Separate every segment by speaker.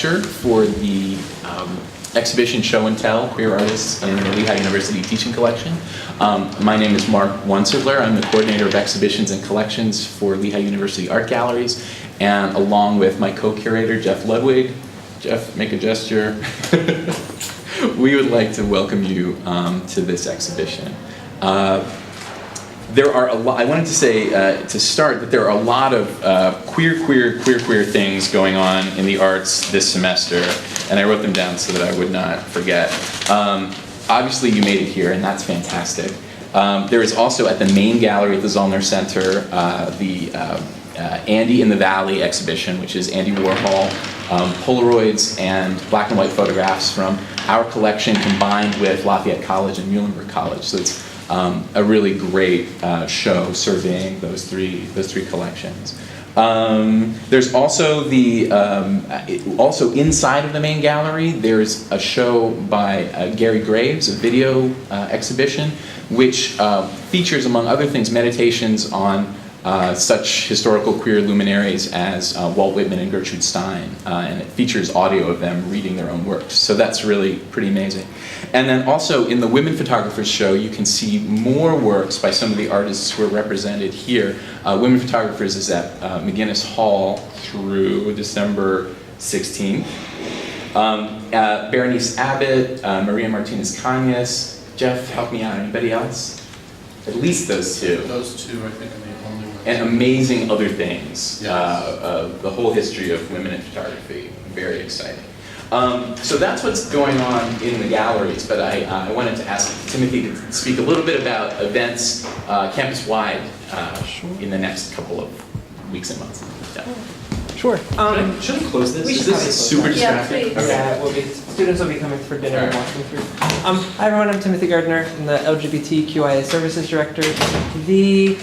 Speaker 1: lecture for the exhibition Show and Tell, Queer Artists in the Lehigh University Teaching Collection. My name is Mark Wunserler. I'm the coordinator of exhibitions and collections for Lehigh University Art Galleries, and along with my co-curator, Jeff Ludwig. Jeff, make a gesture. We would like to welcome you to this exhibition. There are a lot, I wanted to say to start that there are a lot of queer things going on in the arts this semester, and I wrote them down so that I would not forget. Obviously you made it here, and that's fantastic. There is also at the main gallery at the Zollner Center the Andy in the Valley exhibition, which is Andy Warhol, Polaroids and black and white photographs from our collection combined with Lafayette College and Muhlenberg College. So it's a really great show surveying those three collections. There's also also inside of the main gallery, there's a show by Gary Graves, a video exhibition, which features, among other things, meditations on such historical queer luminaries as Walt Whitman and Gertrude Stein, and it features audio of them reading their own works. So that's really pretty amazing. And then also in the Women Photographers show, you can see more works by some of the artists who are represented here. Women Photographers is at McGinnis Hall through December 16th. Berenice Abbott, Maria Martinez-Cañas. Jeff, help me out. Anybody else? At least those two.
Speaker 2: Those two, I think, are the only ones.
Speaker 1: And amazing other things.
Speaker 2: Yes.
Speaker 1: The whole history of women in photography. Very exciting. So that's what's going on in the galleries, but I wanted to ask Timothy to speak a little bit about events campus-wide in the next couple of weeks and months. Yeah.
Speaker 3: Sure.
Speaker 1: Should I close this?
Speaker 3: We
Speaker 1: Is
Speaker 3: should
Speaker 1: this
Speaker 3: probably
Speaker 1: super
Speaker 3: close
Speaker 1: distracting?
Speaker 3: Yeah, students will be coming for dinner and walking through. Hi everyone, I'm Timothy Gardner. I'm the LGBTQIA Services Director. This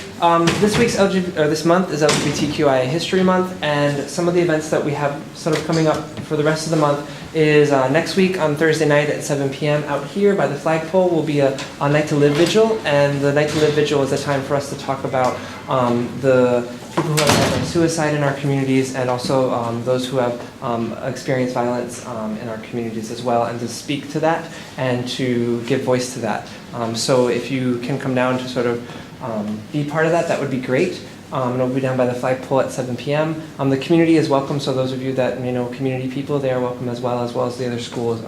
Speaker 3: month is LGBTQIA History Month, and some of the events that we have sort of coming up for the rest of the month is next week on Thursday night at 7 p.m. out here by the flagpole will be a Night to Live vigil, and the Night to Live vigil is a time for us to talk about the people who have suicide in our communities, and also those who have experienced violence in our communities as well, and to speak to that and to give voice to that. So if you can come down to sort of be part of that, that would be great. And it'll be down by the flagpole at 7 p.m. The community is welcome, so those of you that may know community people, they are welcome as well as the other schools.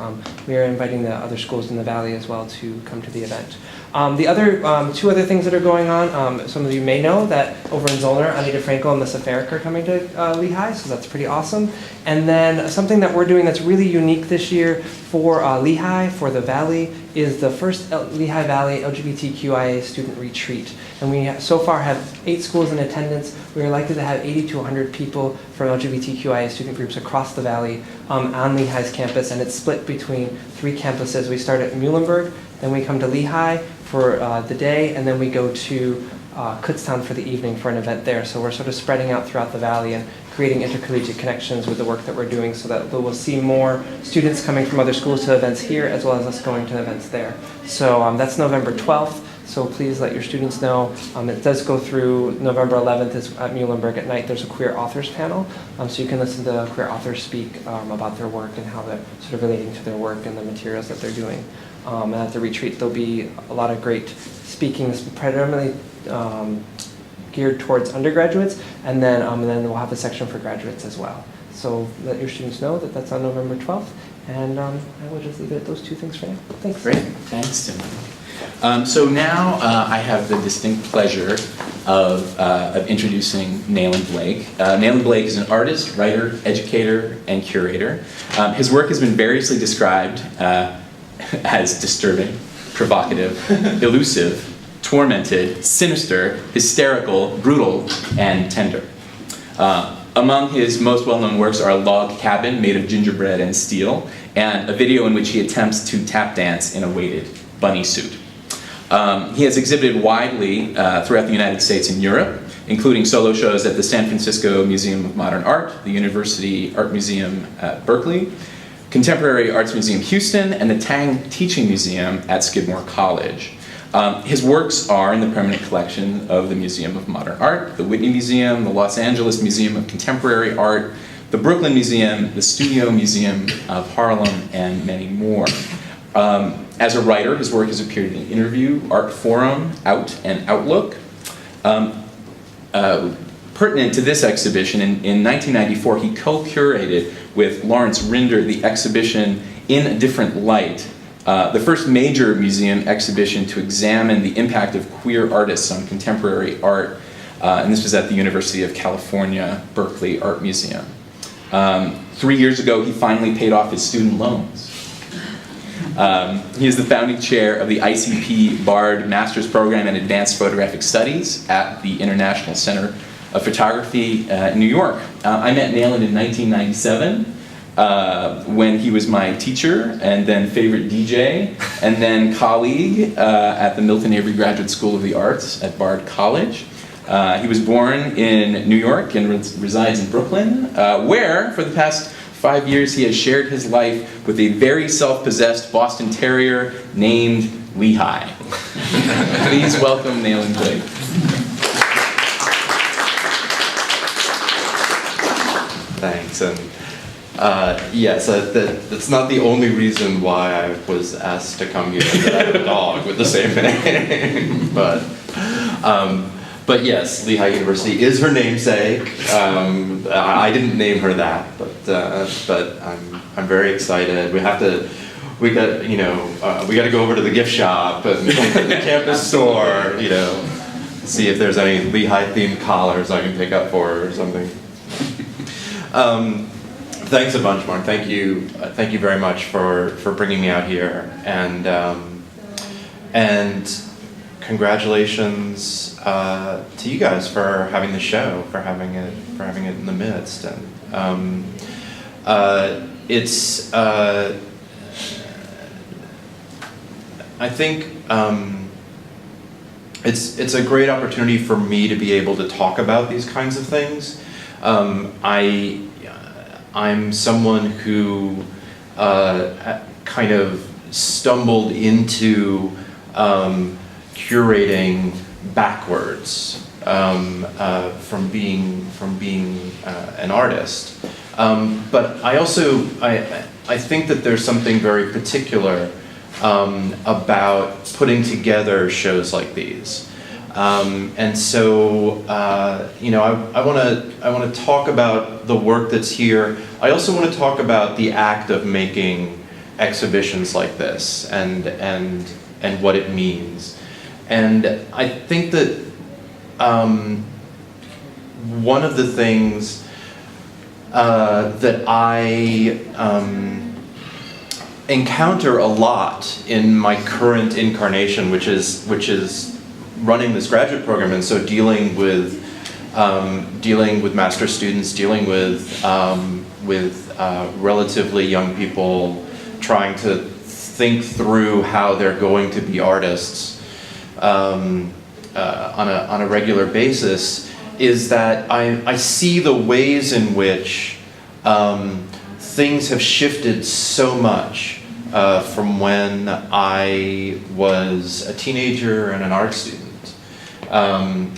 Speaker 3: We are inviting the other schools in the Valley as well to come to the event. The other two other things that are going on, some of you may know that over in Zollner, Anita Frankel and Melissa Farrick are coming to Lehigh, so that's pretty awesome. And then something that we're doing that's really unique this year for Lehigh, for the Valley, is the first Lehigh Valley LGBTQIA student retreat. And we so far have 8 schools in attendance. We are likely to have 80 to 100 people from LGBTQIA student groups across the Valley on Lehigh's campus, and it's split between 3 campuses. We start at Muhlenberg, then we come to Lehigh for the day, and then we go to Kutztown for the evening for an event there. So we're sort of spreading out throughout the Valley and creating intercollegiate connections with the work that we're doing, so that we'll see more students coming from other schools to events here, as well as us going to events there. So that's November 12th. So please let your students know. It does go through November 11th is at Muhlenberg at night. There's a queer authors panel, so you can listen to queer authors speak about their work and how they're sort of relating to their work and the materials that they're doing. And at the retreat, there'll be a lot of great speaking, primarily geared towards undergraduates, and then we'll have a section for graduates as well. So let your students know that that's on November 12th, and I will just leave it at those 2 things for now. Thanks.
Speaker 1: Great, thanks, Tim. So now I have the distinct pleasure of introducing Neyland Blake. Neyland Blake is an artist, writer, educator, and curator. His work has been variously described as disturbing, provocative, elusive, tormented, sinister, hysterical, brutal, and tender. Among his most well-known works are a log cabin made of gingerbread and steel, and a video in which he attempts to tap dance in a weighted bunny suit. He has exhibited widely throughout the United States and Europe, including solo shows at the San Francisco Museum of Modern Art, the University Art Museum at Berkeley, Contemporary Arts Museum Houston, and the Tang Teaching Museum at Skidmore College. His works are in the permanent collection of the Museum of Modern Art, the Whitney Museum, the Los Angeles Museum of Contemporary Art, the Brooklyn Museum, the Studio Museum of Harlem, and many more. As a writer, his work has appeared in Interview, Art Forum, Out, and Outlook. Pertinent to this exhibition, in 1994, he co-curated with Lawrence Rinder the exhibition In a Different Light, the first major museum exhibition to examine the impact of queer artists on contemporary art, and this was at the University of California, Berkeley Art Museum. 3 years ago, he finally paid off his student loans. He is the founding chair of the ICP Bard Master's Program in Advanced Photographic Studies at the International Center of Photography in New York. I met Nayland in 1997 when he was my teacher and then favorite DJ and then colleague at the Milton Avery Graduate School of the Arts at Bard College. He was born in New York and resides in Brooklyn, where for the past 5 years he has shared his life with a very self-possessed Boston Terrier named Lehigh. Please welcome Neyland Blake.
Speaker 4: Thanks, and yes, that's not the only reason why I was asked to come here. That I have a dog with the same name, but yes, Lehigh University is her namesake. I didn't name her that, but I'm very excited. We got to go over to the gift shop and the campus store, see if there's any Lehigh themed collars I can pick up for her or something. Thanks a bunch, Mark. Thank you very much for bringing me out here, and congratulations to you guys for having the show, for having it in the midst, and it's I think it's a great opportunity for me to be able to talk about these kinds of things. I'm someone who kind of stumbled into curating backwards from being an artist, but I also I think that there's something very particular about putting together shows like these. And so, I want to talk about the work that's here. I also want to talk about the act of making exhibitions like this and what it means. And I think that one of the things that I encounter a lot in my current incarnation, which is running this graduate program, and so dealing with master students, dealing with relatively young people, trying to think through how they're going to be artists on a regular basis, is that I see the ways in which things have shifted so much from when I was a teenager and an art student. And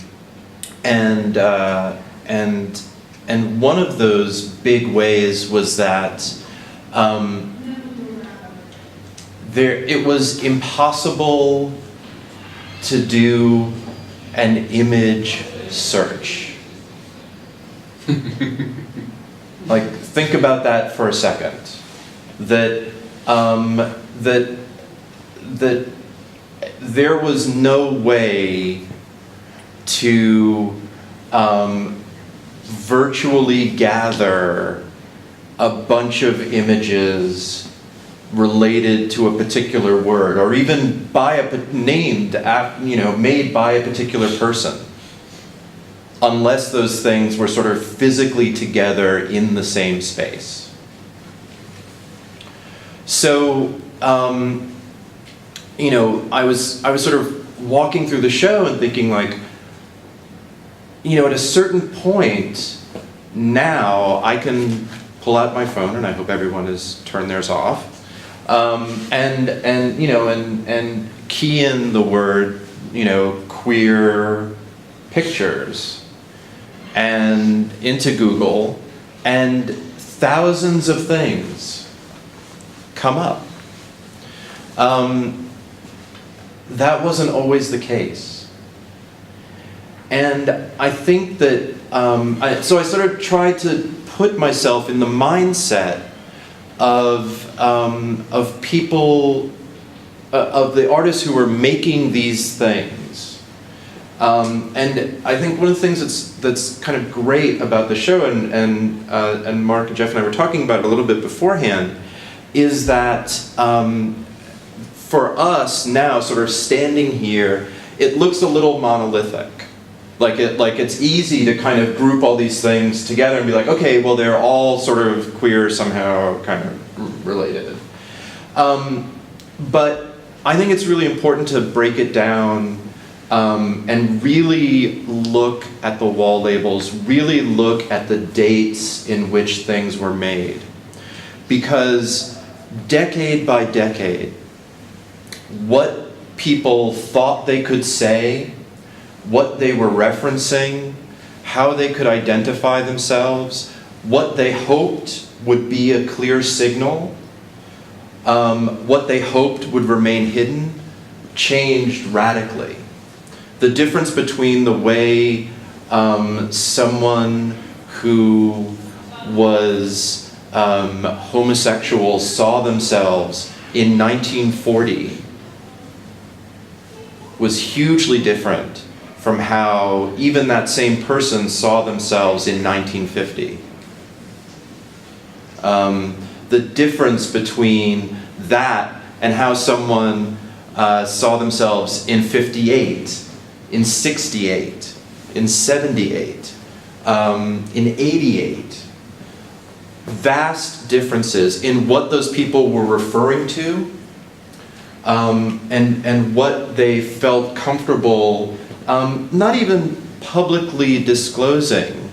Speaker 4: one of those big ways was that it was impossible to do an image search. Like, think about that for a second. That there was no way to virtually gather a bunch of images related to a particular word, or even made by a particular person, unless those things were sort of physically together in the same space. So, I was sort of walking through the show and thinking, like, at a certain point now I can pull out my phone, and I hope everyone has turned theirs off, and key in the word, queer pictures, and into Google, and thousands of things come up. That wasn't always the case. And I think that, so I sort of tried to put myself in the mindset of people, of the artists who were making these things. And I think one of the things that's kind of great about the show, and Mark and Jeff and I were talking about it a little bit beforehand, is that for us now, sort of standing here, it looks a little monolithic. Like it's easy to kind of group all these things together and be like, okay, well they're all sort of queer somehow, kind of related. But I think it's really important to break it down and really look at the wall labels, really look at the dates in which things were made. Because decade by decade, what people thought they could say, what they were referencing, how they could identify themselves, what they hoped would be a clear signal, what they hoped would remain hidden, changed radically. The difference between the way someone who was homosexual saw themselves in 1940 was hugely different from how even that same person saw themselves in 1950. The difference between that and how someone saw themselves in 58, in 68, in 78, in 88. Vast differences in what those people were referring to and what they felt comfortable not even publicly disclosing.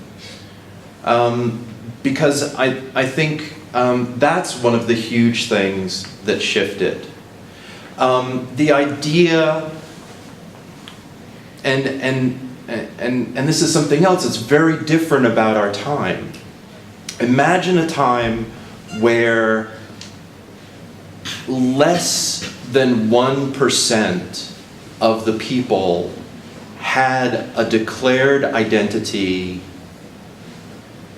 Speaker 4: Because I think that's one of the huge things that shifted. The idea, and this is something else that's very different about our time. Imagine a time where less than 1% of the people had a declared identity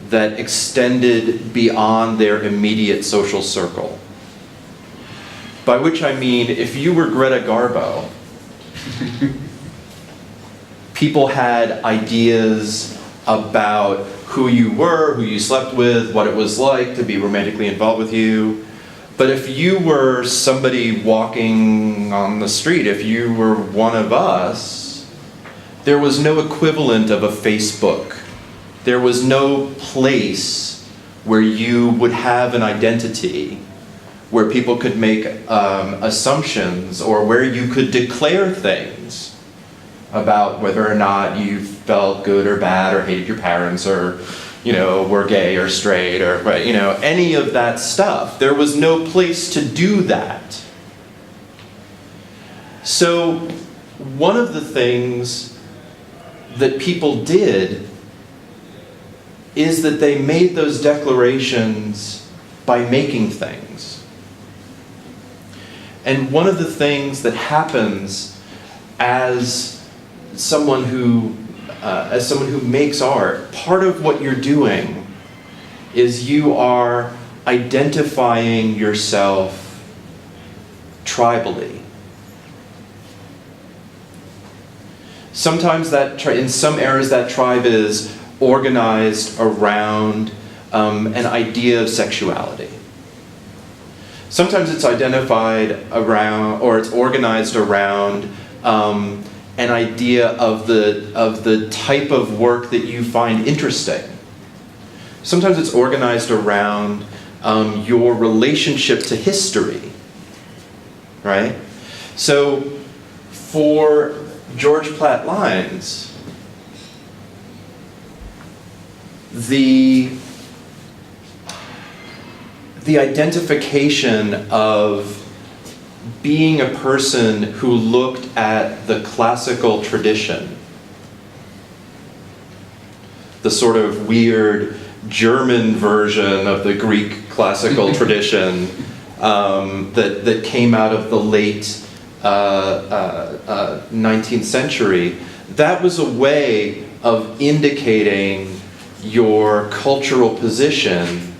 Speaker 4: that extended beyond their immediate social circle. By which I mean, if you were Greta Garbo, people had ideas about who you were, who you slept with, what it was like to be romantically involved with you. But if you were somebody walking on the street, if you were one of us, there was no equivalent of a Facebook. There was no place where you would have an identity, where people could make assumptions, or where you could declare things about whether or not you felt good or bad, or hated your parents, or were gay or straight, or any of that stuff. There was no place to do that. So one of the things that people did is that they made those declarations by making things. And one of the things that happens as someone who makes art, part of what you're doing is you are identifying yourself tribally. Sometimes in some eras that tribe is organized around an idea of sexuality. Sometimes it's identified around, or it's organized around an idea of the type of work that you find interesting. Sometimes it's organized around your relationship to history, right? So for George Platt Lyons, the identification of being a person who looked at the classical tradition, the sort of weird German version of the Greek classical tradition that came out of the late 19th century. That was a way of indicating your cultural position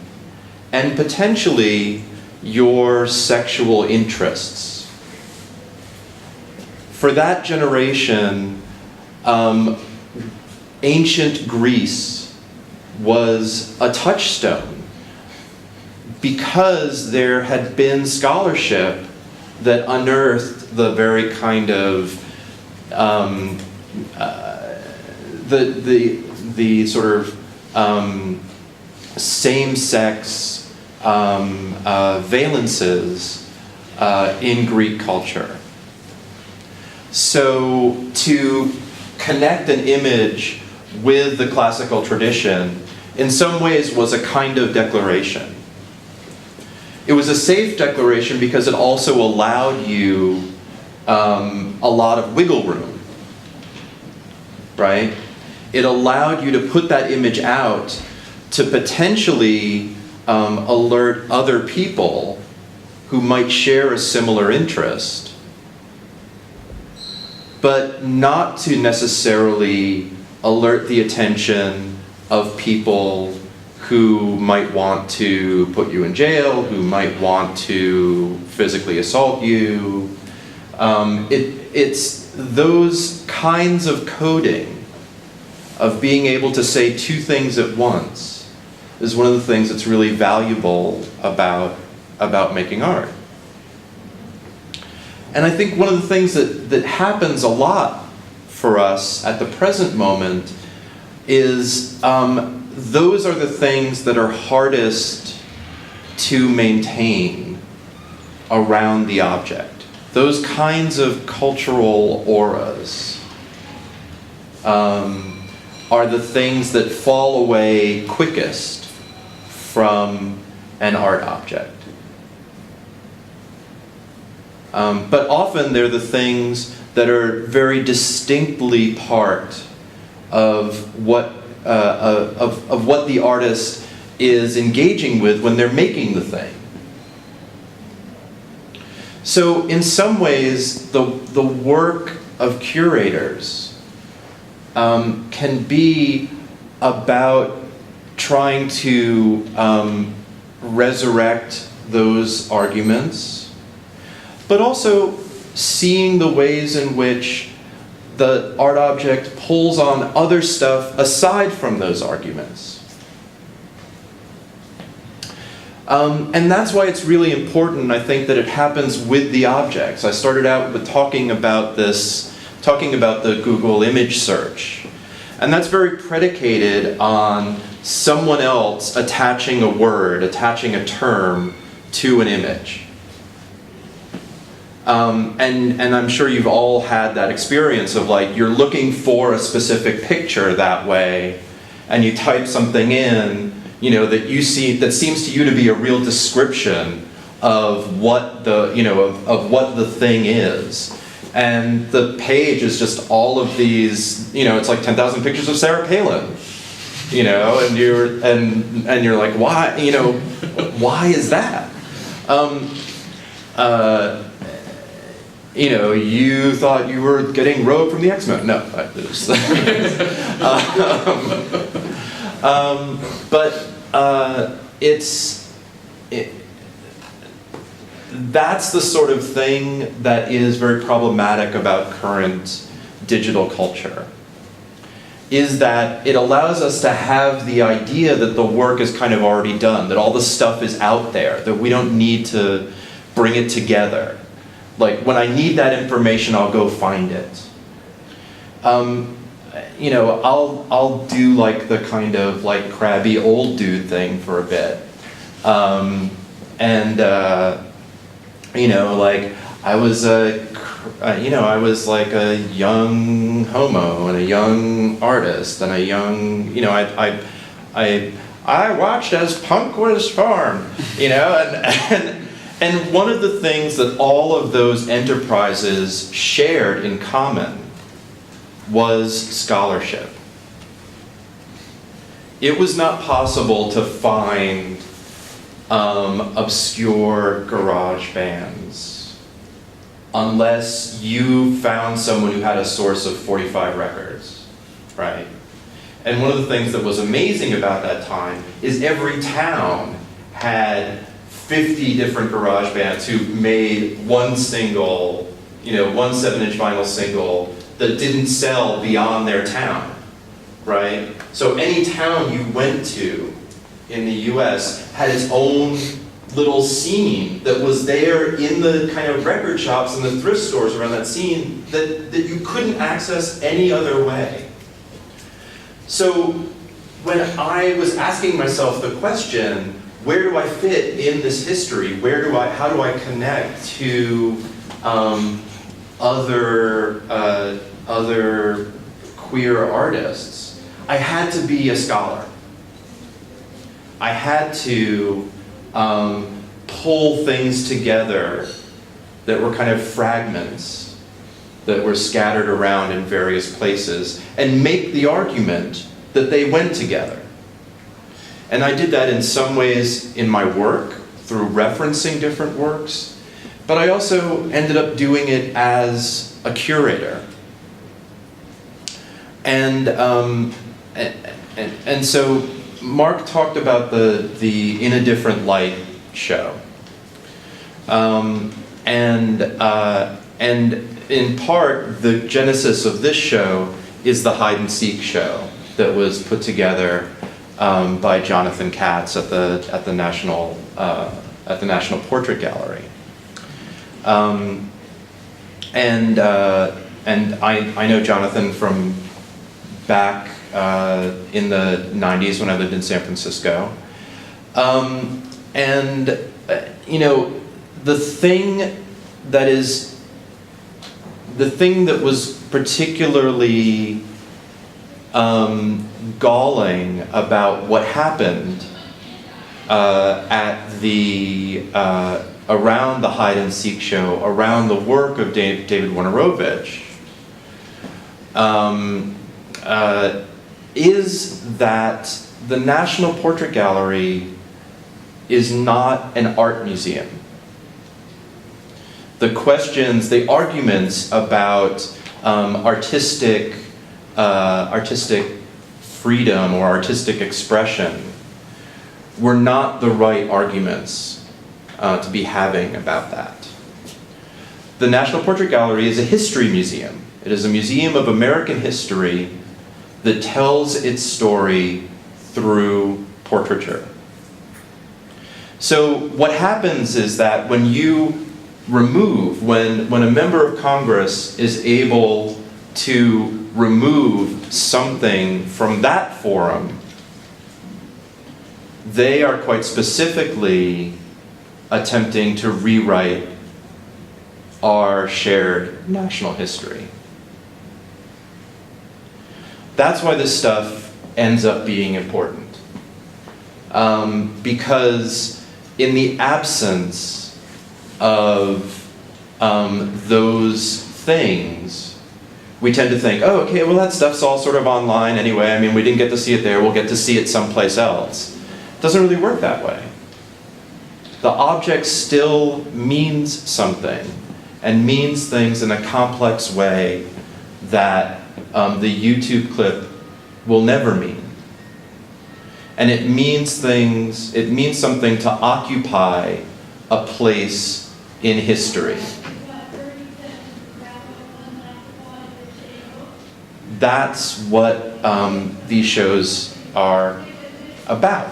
Speaker 4: and potentially your sexual interests. For that generation, ancient Greece was a touchstone because there had been scholarship that unearthed the very kind of the sort of same-sex valences in Greek culture. So to connect an image with the classical tradition in some ways was a kind of declaration. It was a safe declaration because it also allowed you a lot of wiggle room, right? It allowed you to put that image out to potentially alert other people who might share a similar interest, but not to necessarily alert the attention of people who might want to put you in jail, who might want to physically assault you. It's those kinds of coding, of being able to say two things at once, is one of the things that's really valuable about making art. And I think one of the things that happens a lot for us at the present moment is those are the things that are hardest to maintain around the object. Those kinds of cultural auras are the things that fall away quickest from an art object. But often they're the things that are very distinctly part of what the artist is engaging with when they're making the thing. So in some ways, the work of curators can be about trying to resurrect those arguments, but also seeing the ways in which the art object pulls on other stuff aside from those arguments. And that's why it's really important, I think, that it happens with the objects. I started out with talking about the Google image search. And that's very predicated on someone else attaching a word, attaching a term to an image. And I'm sure you've all had that experience of, like, you're looking for a specific picture that way, and you type something in, you know, that you see that seems to you to be a real description of what the, you know, of what the thing is. And the page is just all of these, you know, it's like 10,000 pictures of Sarah Palin, you know, and you're like, why, you know, why is that? You know, you thought you were getting Rogue from the X-Men. No, that's the sort of thing that is very problematic about current digital culture, is that it allows us to have the idea that the work is kind of already done, that all the stuff is out there, that we don't need to bring it together. Like, when I need that information, I'll go find it. You know, I'll do like the kind of like crabby old dude thing for a bit. You know, like I was like a young homo and a young artist and a young, you know, I watched as punk was formed, you know, and one of the things that all of those enterprises shared in common was scholarship. it was not possible to find obscure garage bands unless you found someone who had a source of 45 records, right? And one of the things that was amazing about that time is every town had 50 different garage bands who made one single, one 7-inch vinyl single that didn't sell beyond their town, right? So any town you went to in the US had its own little scene that was there in the kind of record shops and the thrift stores around that scene that you couldn't access any other way. So when I was asking myself the question, where do I fit in this history? How do I connect to other queer artists? I had to be a scholar. I had to pull things together that were kind of fragments that were scattered around in various places and make the argument that they went together. And I did that in some ways in my work through referencing different works, but I also ended up doing it as a curator. And so Mark talked about the In a Different Light show. And in part, the genesis of this show is the hide and seek show that was put together by Jonathan Katz at the National Portrait Gallery. And I know Jonathan from back in the 90s when I lived in San Francisco. The thing that was particularly galling about what happened around the hide and seek show, around the work of David Warner Ovitch, is that the National Portrait Gallery is not an art museum. The questions, the arguments about artistic freedom or artistic expression were not the right arguments to be having about that. The National Portrait Gallery is a history museum. It is a museum of American history that tells its story through portraiture. So what happens is that when a member of Congress is able to remove something from that forum, they are quite specifically attempting to rewrite our shared national history. That's why this stuff ends up being important. Because in the absence of those things, we tend to think, oh, okay, well that stuff's all sort of online anyway. I mean, we didn't get to see it there, we'll get to see it someplace else. It doesn't really work that way. The object still means something, and means things in a complex way that the YouTube clip will never mean. And it means something to occupy a place in history. That's what these shows are about.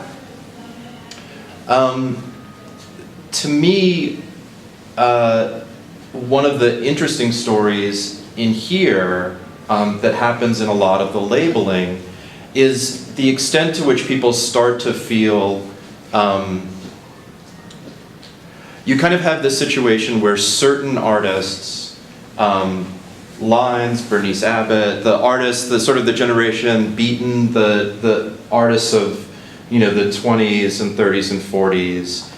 Speaker 4: To me, one of the interesting stories in here that happens in a lot of the labeling is the extent to which people start to feel, you kind of have this situation where certain artists, Lines, Bernice Abbott, the artists, the sort of the generation Beaton, the artists of, the 20s and 30s and 40s,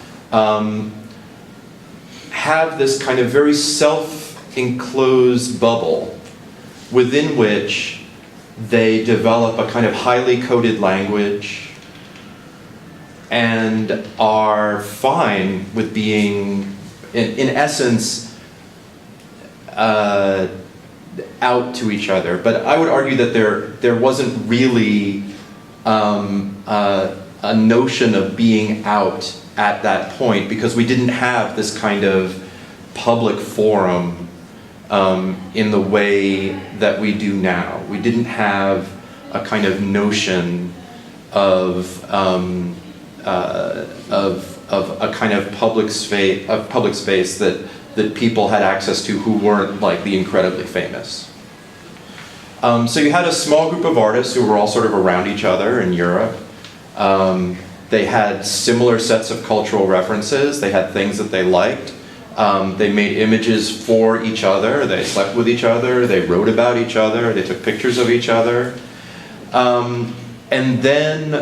Speaker 4: have this kind of very self-enclosed bubble within which they develop a kind of highly coded language and are fine with being, in essence, out to each other. But I would argue that there wasn't really a notion of being out at that point, because we didn't have this kind of public forum in the way that we do now. We didn't have a kind of notion of a kind of public space that people had access to who weren't like the incredibly famous. So you had a small group of artists who were all sort of around each other in Europe. They had similar sets of cultural references. They had things that they liked. They made images for each other. They slept with each other. They wrote about each other. They took pictures of each other. And then,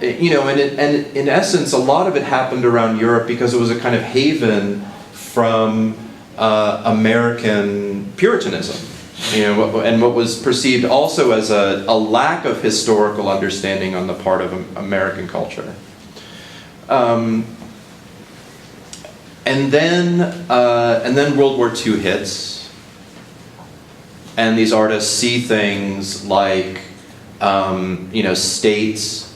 Speaker 4: in essence, a lot of it happened around Europe because it was a kind of haven from American Puritanism. And what was perceived also as a lack of historical understanding on the part of American culture. And then World War II hits, and these artists see things like, states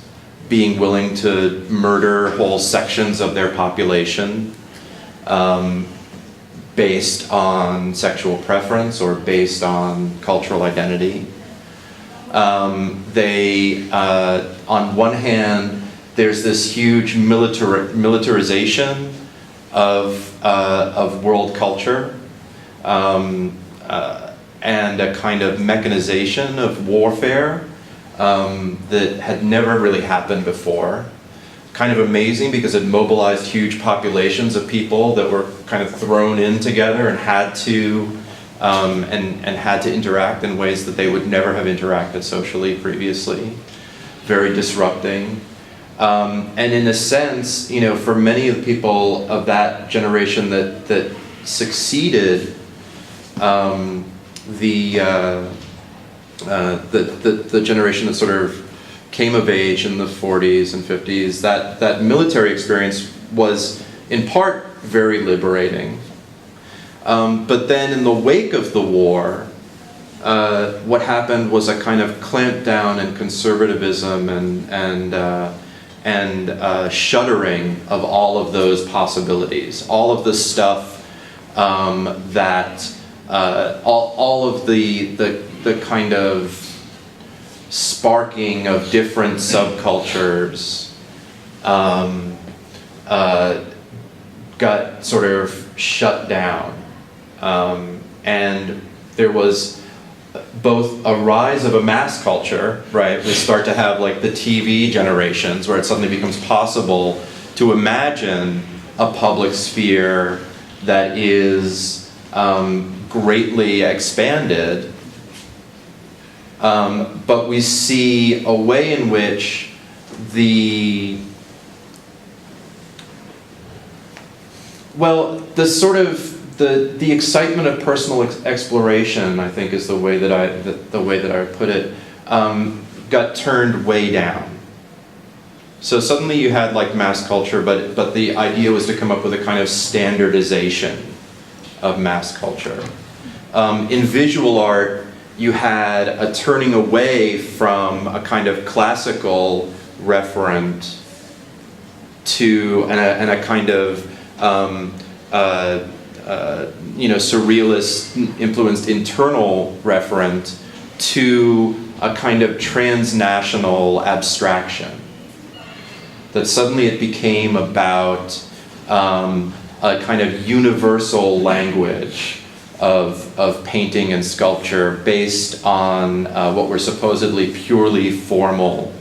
Speaker 4: being willing to murder whole sections of their population, based on sexual preference or based on cultural identity. On one hand, there's this huge militarization of world culture, and a kind of mechanization of warfare that had never really happened before. Kind of amazing because it mobilized huge populations of people that were kind of thrown in together and had to had to interact in ways that they would never have interacted socially previously. Very disrupting. And in a sense, for many of the people of that generation that succeeded the generation that sort of came of age in the 40s and 50s, that military experience was in part very liberating. But then in the wake of the war, what happened was a kind of clamp down in conservatism and shuttering of all of those possibilities, all of the stuff that all of the kind of sparking of different subcultures got sort of shut down. And there was both a rise of a mass culture, right? We start to have like the TV generations where it suddenly becomes possible to imagine a public sphere that is greatly expanded. But we see a way in which the sort of the excitement of personal exploration, I think, is the way that I would put it, got turned way down. So suddenly you had like mass culture, but the idea was to come up with a kind of standardization of mass culture. In visual art, you had a turning away from a kind of classical referent to and a kind of surrealist influenced internal referent to a kind of transnational abstraction. That suddenly it became about a kind of universal language of painting and sculpture based on what were supposedly purely formal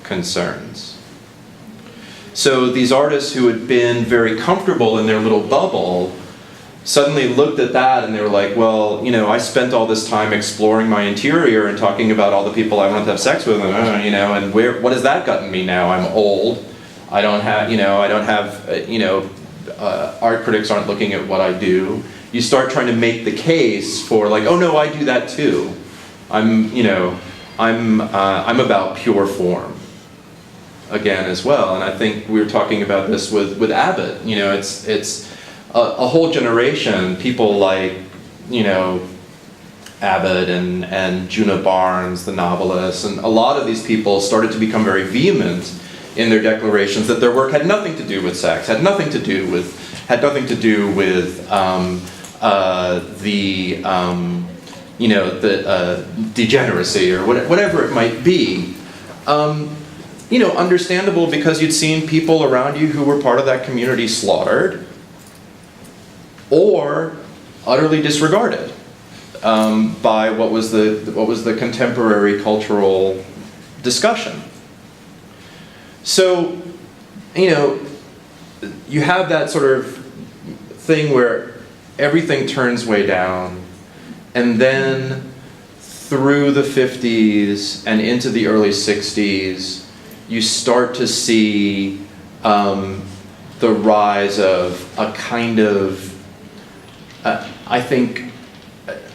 Speaker 4: concerns. So these artists who had been very comfortable in their little bubble suddenly looked at that and they were like, well, I spent all this time exploring my interior and talking about all the people I wanted to have sex with, and what has that gotten me now? I'm old. I don't have, art critics aren't looking at what I do. You start trying to make the case for like, oh no, I do that too. I'm about pure form again as well, and I think we were talking about this with Abbott. You know, it's a whole generation, people like, you know, Abbott and Juna Barnes, the novelist, and a lot of these people started to become very vehement in their declarations that their work had nothing to do with sex, had nothing to do with the degeneracy or whatever it might be. You know, understandable, because you'd seen people around you who were part of that community slaughtered or utterly disregarded by what was the contemporary cultural discussion. So, you know, you have that sort of thing where everything turns way down, and then through the 50s and into the early 60s, you start to see the rise of a kind of, I think,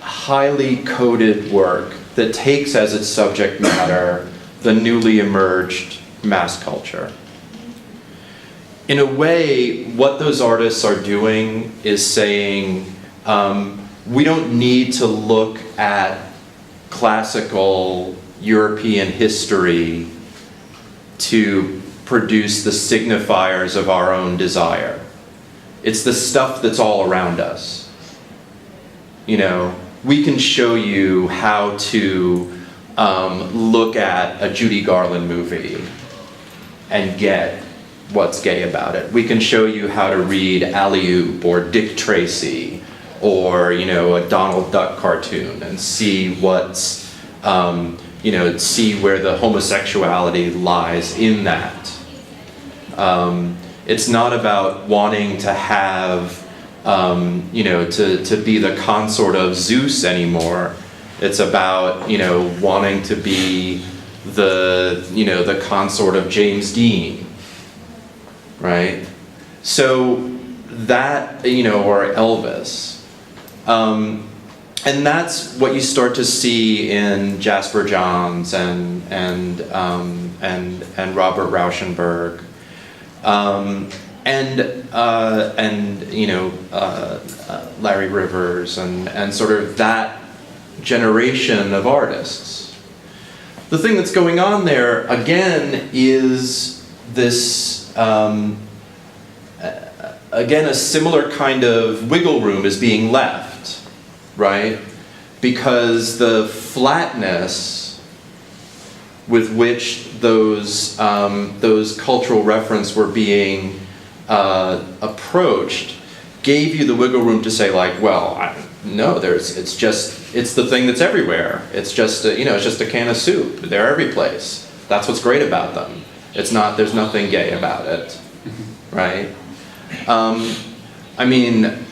Speaker 4: highly coded work that takes as its subject matter the newly emerged mass culture. In a way, what those artists are doing is saying, we don't need to look at classical European history to produce the signifiers of our own desire. It's the stuff that's all around us. You know, we can show you how to look at a Judy Garland movie and get what's gay about it. We can show you how to read Alley-Oop or Dick Tracy or, you know, a Donald Duck cartoon and see what's, you know, see where the homosexuality lies in that. It's not about wanting to have, you know, to be the consort of Zeus anymore. It's about, you know, wanting to be the, you know, the consort of James Dean, right? So that, you know, or Elvis. And that's what you start to see in Jasper Johns and Robert Rauschenberg, and you know, Larry Rivers and sort of that generation of artists. The thing that's going on there again is this again, a similar kind of wiggle room is being left, right? Because the flatness with which those cultural references were being approached gave you the wiggle room to say, like, well, no, it's the thing that's everywhere. It's just you know, it's just a can of soup. They're every place. That's what's great about them. It's not. There's nothing gay about it, right? I mean,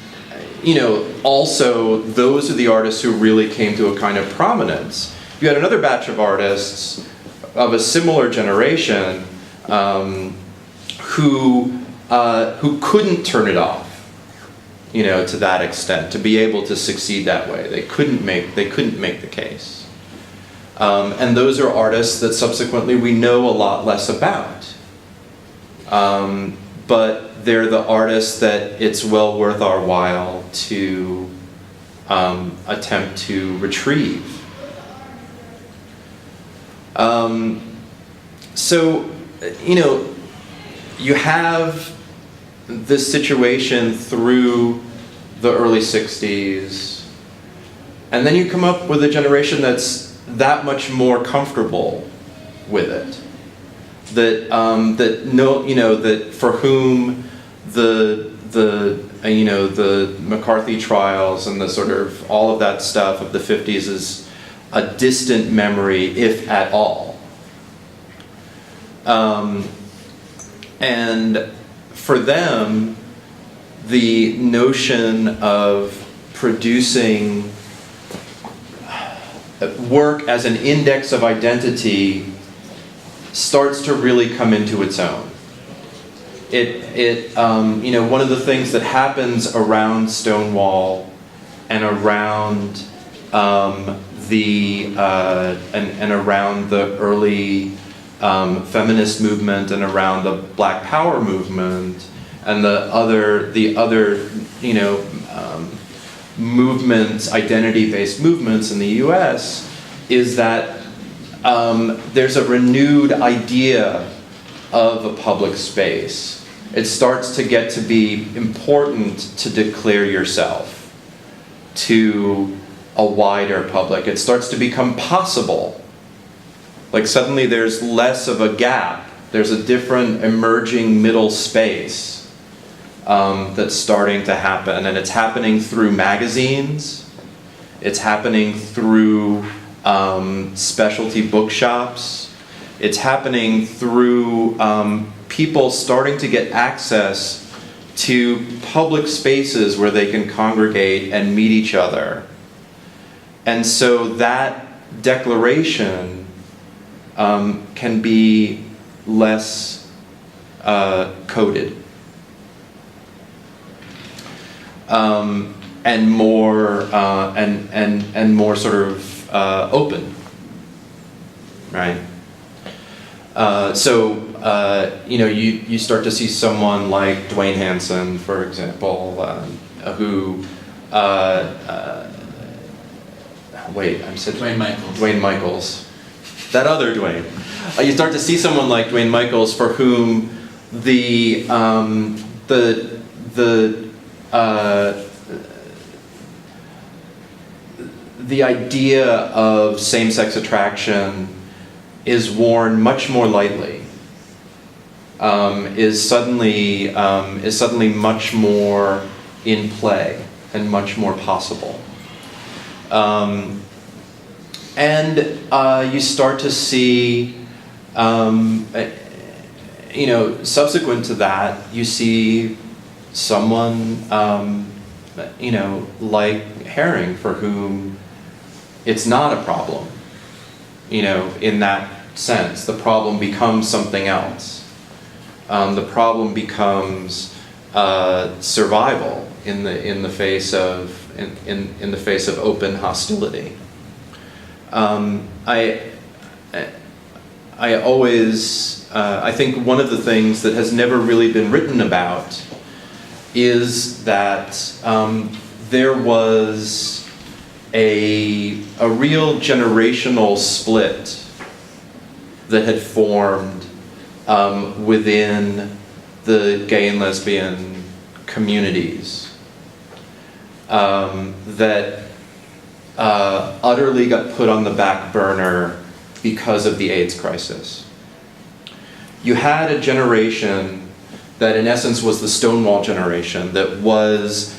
Speaker 4: you know, also those are the artists who really came to a kind of prominence. You had another batch of artists of a similar generation who couldn't turn it off, you know, to that extent, to be able to succeed that way. They couldn't make the case. And those are artists that subsequently we know a lot less about. But they're the artists that it's well worth our while to attempt to retrieve. So, you know, you have this situation through the early 60s, and then you come up with a generation that's that much more comfortable with it. That for whom the McCarthy trials and the sort of all of that stuff of the 50s is a distant memory, if at all. And for them, the notion of producing work as an index of identity starts to really come into its own. You know, one of the things that happens around Stonewall and around and around the early feminist movement and around the Black Power movement and the other movements, identity-based movements in the U.S. is that there's a renewed idea of a public space. It starts to get to be important to declare yourself to a wider public. It starts to become possible. Like suddenly there's less of a gap. There's a different emerging middle space that's starting to happen. And it's happening through magazines. It's happening through specialty bookshops. It's happening through people starting to get access to public spaces where they can congregate and meet each other. And so that declaration can be less coded and more sort of open, right? You start to see someone like Dwayne Hansen, for example, who Dwayne Michaels. That other Dwayne. You start to see someone like Dwayne Michaels for whom the idea of same-sex attraction is worn much more lightly. Is suddenly much more in play and much more possible. And you start to see, subsequent to that, you see someone, like Herring, for whom it's not a problem, in that sense. The problem becomes something else. The problem becomes survival in the face of open hostility. I think one of the things that has never really been written about is that there was a real generational split that had formed within the gay and lesbian communities that utterly got put on the back burner because of the AIDS crisis. You had a generation that in essence was the Stonewall generation that was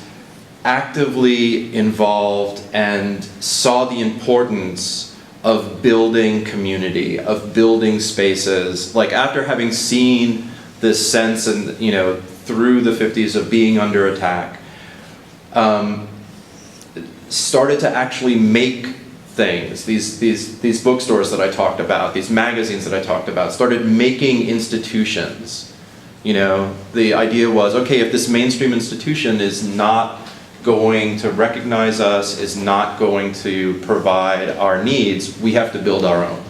Speaker 4: actively involved and saw the importance of building community, of building spaces. Like after having seen this sense and through the 50s of being under attack, started to actually make things. These bookstores that I talked about, these magazines that I talked about, started making institutions. The idea was, okay, if this mainstream institution is not going to recognize us, is not going to provide our needs, we have to build our own.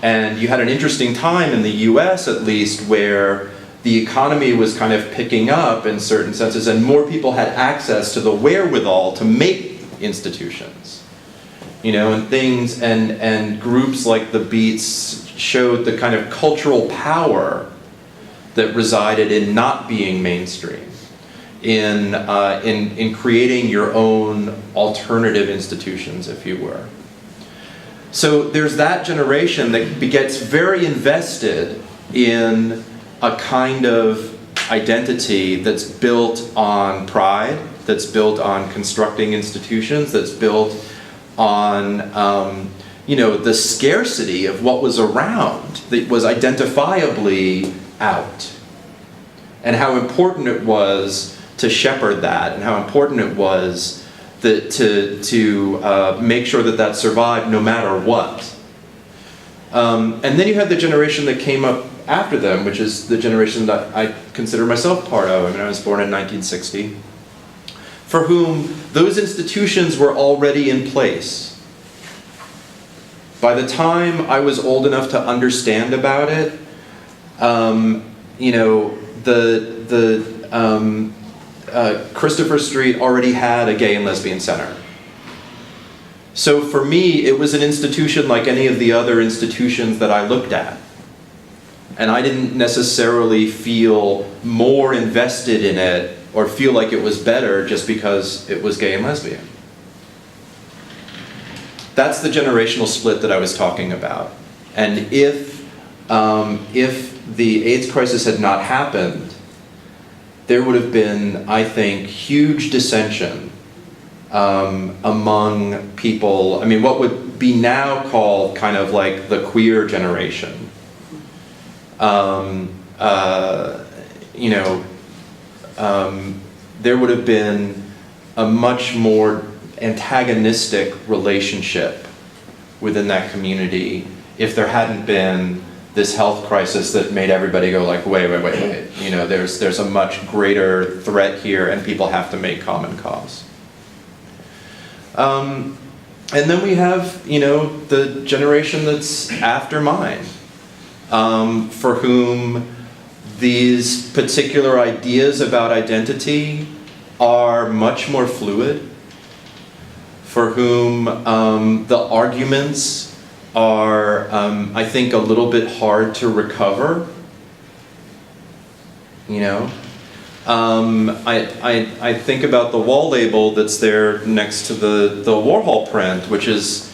Speaker 4: And you had an interesting time in the US, at least, where the economy was kind of picking up in certain senses, and more people had access to the wherewithal to make institutions. And things, and groups like the Beats showed the kind of cultural power that resided in not being mainstream, in creating your own alternative institutions, if you were. So there's that generation that gets very invested in a kind of identity that's built on pride, that's built on constructing institutions, that's built on the scarcity of what was around, that was identifiably out, and how important it was to shepherd that, and how important it was that to make sure that survived no matter what. And then you had the generation that came up after them, which is the generation that I consider myself part of. I was born in 1960, for whom those institutions were already in place. By the time I was old enough to understand about it, you know, Christopher Street already had a gay and lesbian center. So for me, it was an institution like any of the other institutions that I looked at. And I didn't necessarily feel more invested in it or feel like it was better just because it was gay and lesbian. That's the generational split that I was talking about. And if the AIDS crisis had not happened, there would have been, I think, huge dissension among people. I mean, what would be now called kind of like the queer generation. You know, there would have been a much more antagonistic relationship within that community if there hadn't been this health crisis that made everybody go like, wait. You know, there's a much greater threat here and people have to make common cause. And then we have, you know, the generation that's after mine, for whom these particular ideas about identity are much more fluid, for whom the arguments are, I think, a little bit hard to recover. You know, I think about the wall label that's there next to the Warhol print, which is,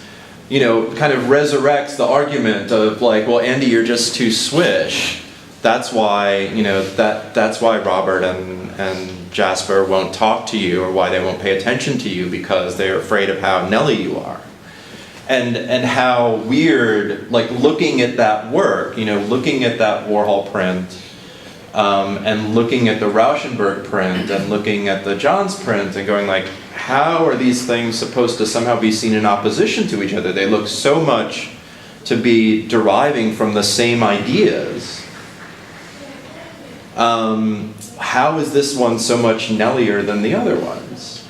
Speaker 4: you know, kind of resurrects the argument of like, well, Andy, you're just too swish. That's why, you know, that's why Robert and Jasper won't talk to you, or why they won't pay attention to you, because they're afraid of how Nelly you are. And how weird, like looking at that work, you know, looking at that Warhol print, and looking at the Rauschenberg print, and looking at the Johns print, and going like, how are these things supposed to somehow be seen in opposition to each other? They look so much to be deriving from the same ideas. How is this one so much Nellier than the other ones?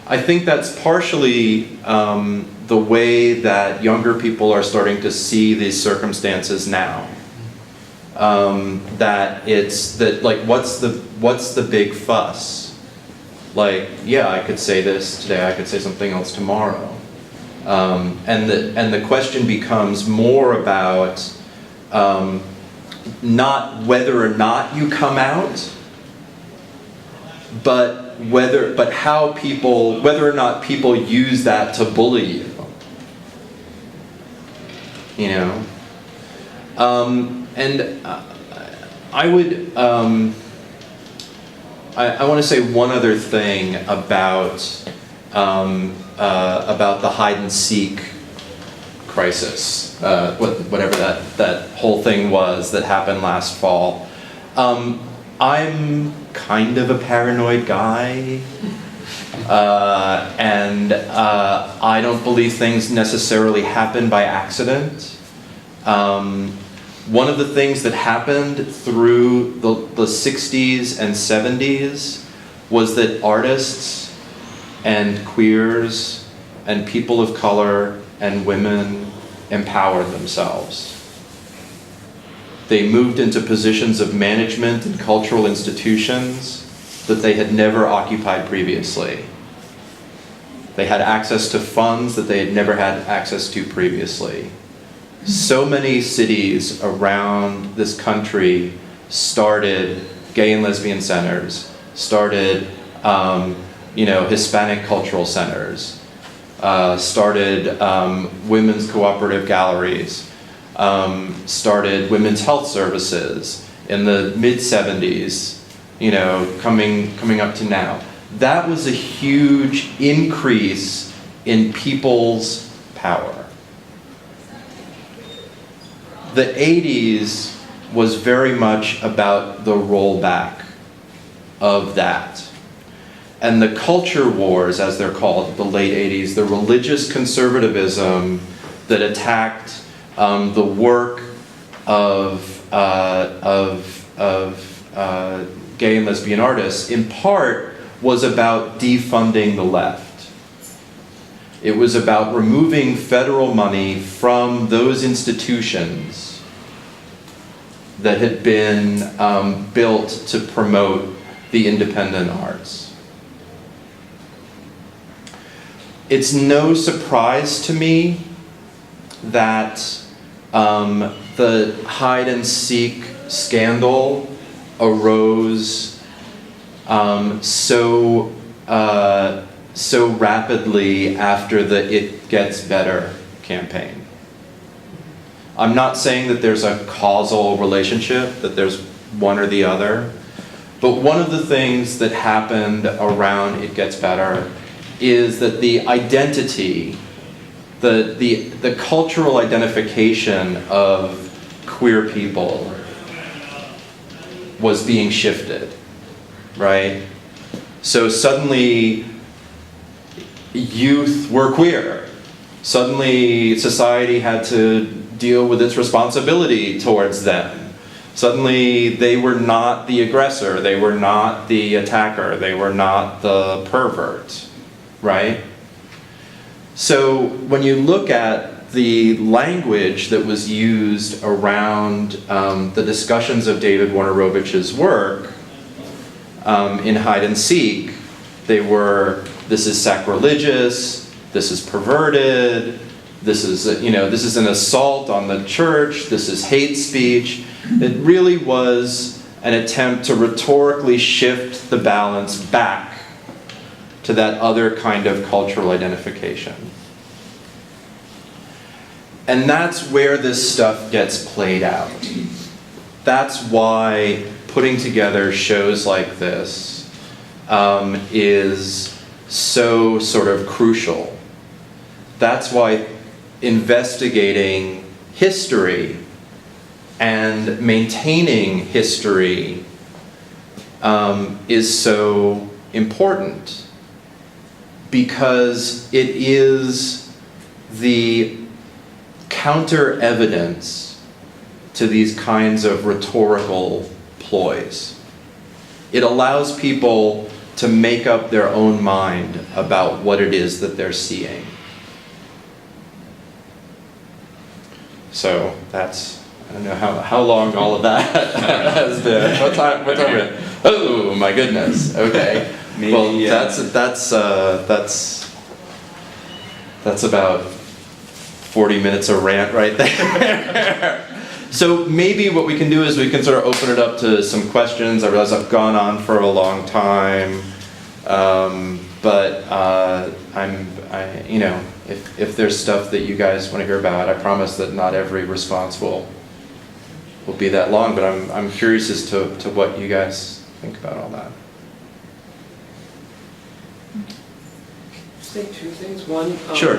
Speaker 4: I think that's partially the way that younger people are starting to see these circumstances now. That it's that, like, what's the big fuss? Like, yeah, I could say this today, I could say something else tomorrow. And the question becomes more about not whether or not you come out, but whether or not people use that to bully you. You know? I would, I want to say one other thing about the hide and seek crisis, whatever that whole thing was that happened last fall. I'm kind of a paranoid guy, and I don't believe things necessarily happen by accident. One of the things that happened through the 60s and 70s was that artists and queers and people of color and women empowered themselves. They moved into positions of management in cultural institutions that they had never occupied previously. They had access to funds that they had never had access to previously. So many cities around this country started gay and lesbian centers, started Hispanic cultural centers, started women's cooperative galleries, started women's health services in the mid-70s, you know, coming up to now. That was a huge increase in people's power. The 80s was very much about the rollback of that. And the culture wars, as they're called, the late 80s, the religious conservatism that attacked the work of gay and lesbian artists, in part, was about defunding the left. It was about removing federal money from those institutions that had been built to promote the independent arts. It's no surprise to me that the hide and seek scandal arose so rapidly after the It Gets Better campaign. I'm not saying that there's a causal relationship, that there's one or the other, but one of the things that happened around It Gets Better is that the identity, the cultural identification of queer people was being shifted, right? So suddenly youth were queer. Suddenly society had to deal with its responsibility towards them. Suddenly they were not the aggressor, they were not the attacker, they were not the pervert, right? So when you look at the language that was used around the discussions of David Warner Ovich's work in Hide and Seek, they were, this is sacrilegious, this is perverted, this is, this is an assault on the church, this is hate speech. It really was an attempt to rhetorically shift the balance back to that other kind of cultural identification. And that's where this stuff gets played out. That's why putting together shows like this is so sort of crucial. That's why investigating history and maintaining history is so important, because it is the counter evidence to these kinds of rhetorical ploys. It allows people to make up their own mind about what it is that they're seeing. So that's, I don't know how long all of that has been. What time are we? Oh my goodness. Okay.
Speaker 1: Maybe,
Speaker 4: well,
Speaker 1: yeah.
Speaker 4: that's about 40 minutes of rant right there. So maybe what we can do is we can sort of open it up to some questions. I realize I've gone on for a long time, but if there's stuff that you guys want to hear about, I promise that not every response will be that long. But I'm curious as to what you guys think about all that.
Speaker 3: Say two things. One,
Speaker 4: Sure.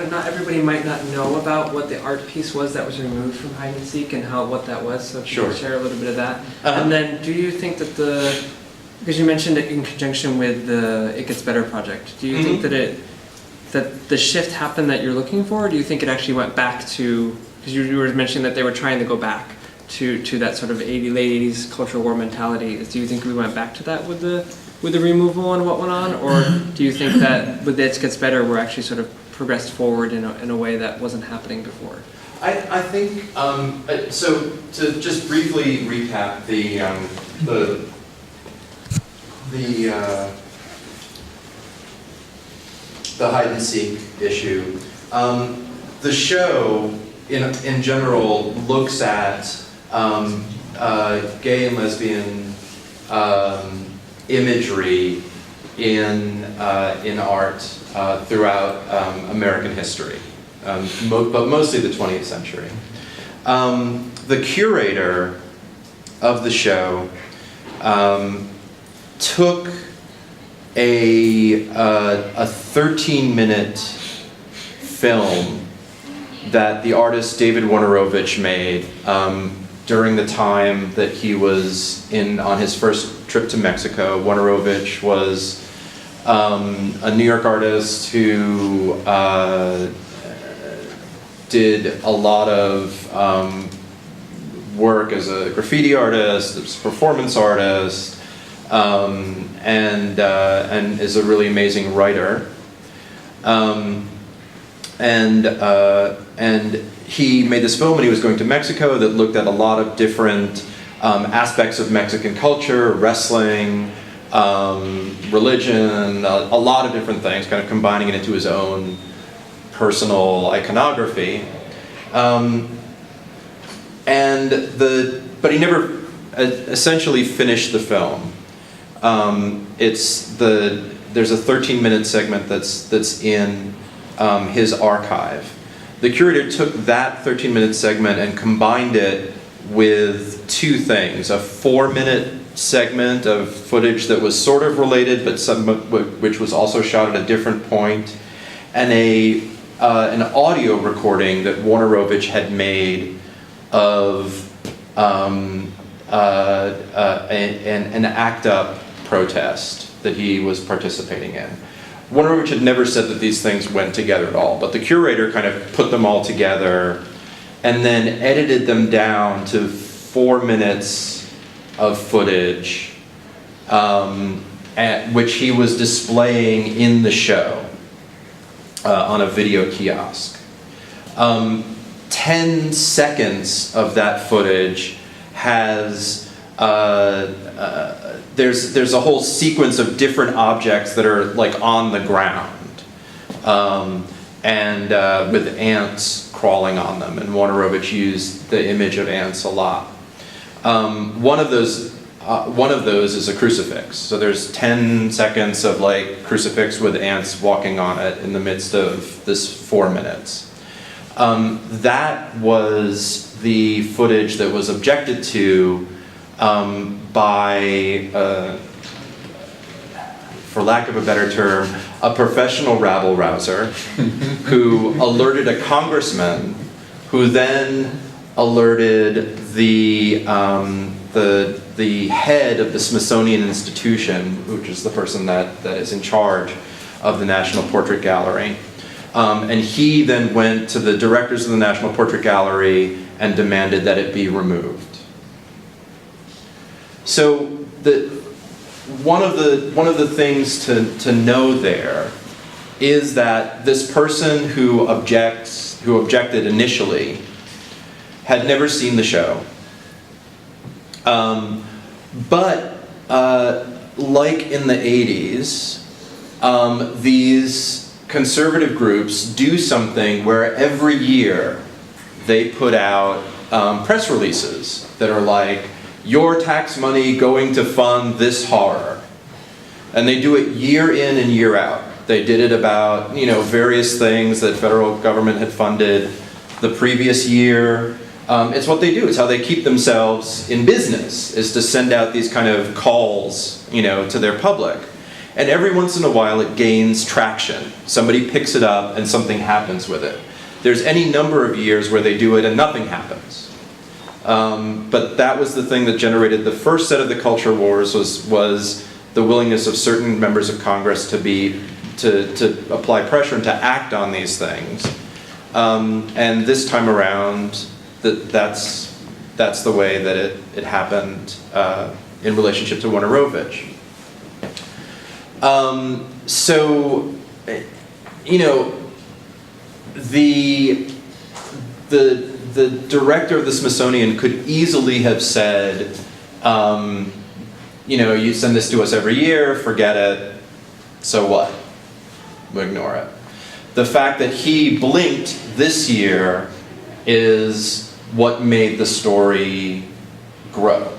Speaker 3: not everybody might not know about what the art piece was that was removed from Hide and Seek and what that was. So if you
Speaker 4: Sure.
Speaker 3: could share a little bit of that.
Speaker 4: Uh-huh.
Speaker 3: And then, do you think that because you mentioned it in conjunction with the It Gets Better project, do you think that the shift happened that you're looking for, or do you think it actually went back to, because you were mentioning that they were trying to go back to that sort of late 80s cultural war mentality? Do you think we went back to that with the removal and what went on, or do you think that with It Gets Better we're actually sort of progressed forward in a way that wasn't happening before?
Speaker 4: I think so. To just briefly recap the hide and seek issue. The show, in general, looks at gay and lesbian imagery in art throughout American history, but mostly the 20th century. The curator of the show took a 13-minute film that the artist David Warner Ovitch made during the time that he was on his first trip to Mexico. Warner Ovitch was a New York artist who did a lot of work as a graffiti artist, as a performance artist, and is a really amazing writer. and he made this film, and he was going to Mexico that looked at a lot of different aspects of Mexican culture, wrestling, religion, a lot of different things, kind of combining it into his own personal iconography. But he never essentially finished the film. There's a 13-minute segment that's in his archive. The curator took that 13-minute segment and combined it with two things: a 4-minute segment of footage that was sort of related, but which was also shot at a different point, and an audio recording that Warner Ovitch had made of an ACT UP protest that he was participating in. Warner Ovitch had never said that these things went together at all, but the curator kind of put them all together and then edited them down to 4 minutes of footage, which he was displaying in the show on a video kiosk. 10 seconds of that footage has there's a whole sequence of different objects that are like on the ground, and with ants crawling on them, and Warner Ovitch used the image of ants a lot. One of those is a crucifix. So there's 10 seconds of like crucifix with ants walking on it in the midst of this 4 minutes. That was the footage that was objected to by, for lack of a better term, a professional rabble-rouser who alerted a congressman, who then alerted the head of the Smithsonian Institution, which is the person that is in charge of the National Portrait Gallery. And he then went to the directors of the National Portrait Gallery and demanded that it be removed. So one of the things to know there is that this person who objected initially had never seen the show. But like in the 80s, these conservative groups do something where every year they put out press releases that are like, your tax money going to fund this horror. And they do it year in and year out. They did it about, various things that federal government had funded the previous year. It's what they do. It's how they keep themselves in business, is to send out these kind of calls, to their public. And every once in a while it gains traction. Somebody picks it up and something happens with it. There's any number of years where they do it and nothing happens. But that was the thing that generated the first set of the culture wars, was the willingness of certain members of Congress to apply pressure and to act on these things. And this time around, that's the way that it happened in relationship to Warner Ovitch. So, the director of the Smithsonian could easily have said, you send this to us every year, forget it, so what? We'll ignore it. The fact that he blinked this year is what made the story grow.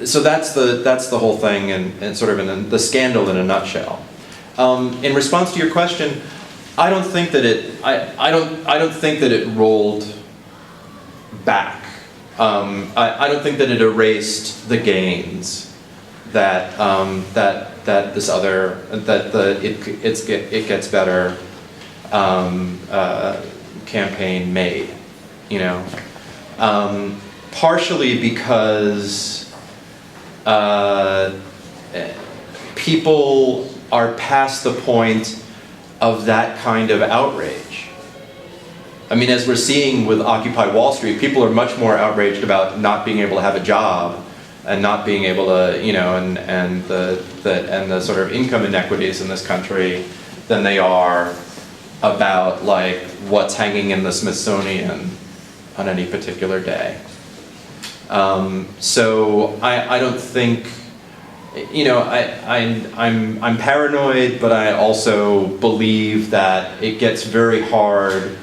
Speaker 4: So that's the whole thing, and sort of in the scandal in a nutshell. In response to your question, I don't think that it rolled back. I don't think that it erased the gains that it gets better campaign made. Partially because people are past the point of that kind of outrage. I mean, as we're seeing with Occupy Wall Street, people are much more outraged about not being able to have a job and not being able to, and the sort of income inequities in this country than they are about like what's hanging in the Smithsonian on any particular day. So I don't think, I'm paranoid, but I also believe that it gets very hard.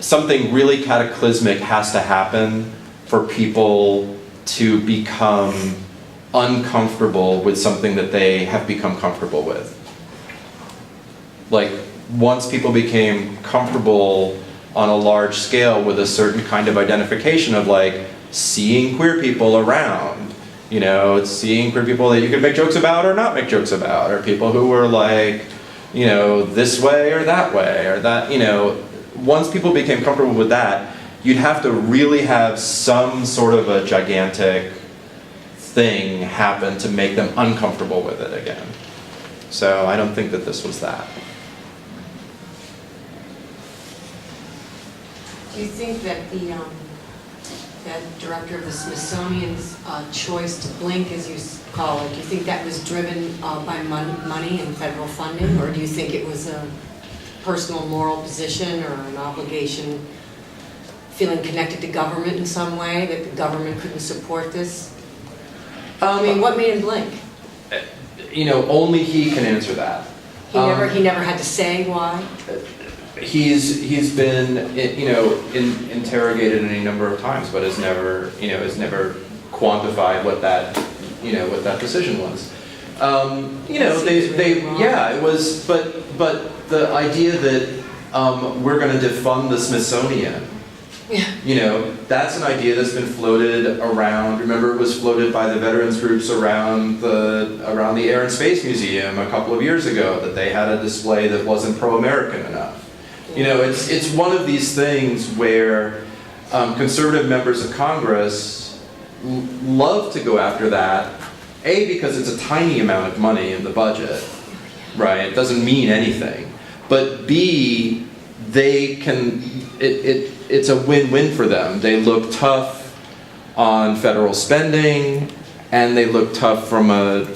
Speaker 4: Something really cataclysmic has to happen for people to become uncomfortable with something that they have become comfortable with. Like, once people became comfortable on a large scale with a certain kind of identification of like seeing queer people around, seeing queer people that you could make jokes about or not make jokes about, or people who were like, this way or that, once people became comfortable with that, you'd have to really have some sort of a gigantic thing happen to make them uncomfortable with it again. So I don't think that this was that.
Speaker 5: Do you think that the director of the Smithsonian's choice to blink, as you call it, do you think that was driven by money and federal funding, or do you think it was a personal moral position or an obligation, feeling connected to government in some way, that the government couldn't support this? I mean, what made him blink?
Speaker 4: Only he can answer that.
Speaker 5: He never had to say why?
Speaker 4: He's been interrogated any number of times, but has never quantified what that decision was. It was, but the idea that we're going to defund the Smithsonian, that's an idea that's been floated around. Remember, it was floated by the veterans groups around the Air and Space Museum a couple of years ago, that they had a display that wasn't pro-American enough. It's one of these things where conservative members of Congress love to go after that, A, because it's a tiny amount of money in the budget, right? It doesn't mean anything. But B, it's a win-win for them. They look tough on federal spending, and they look tough from a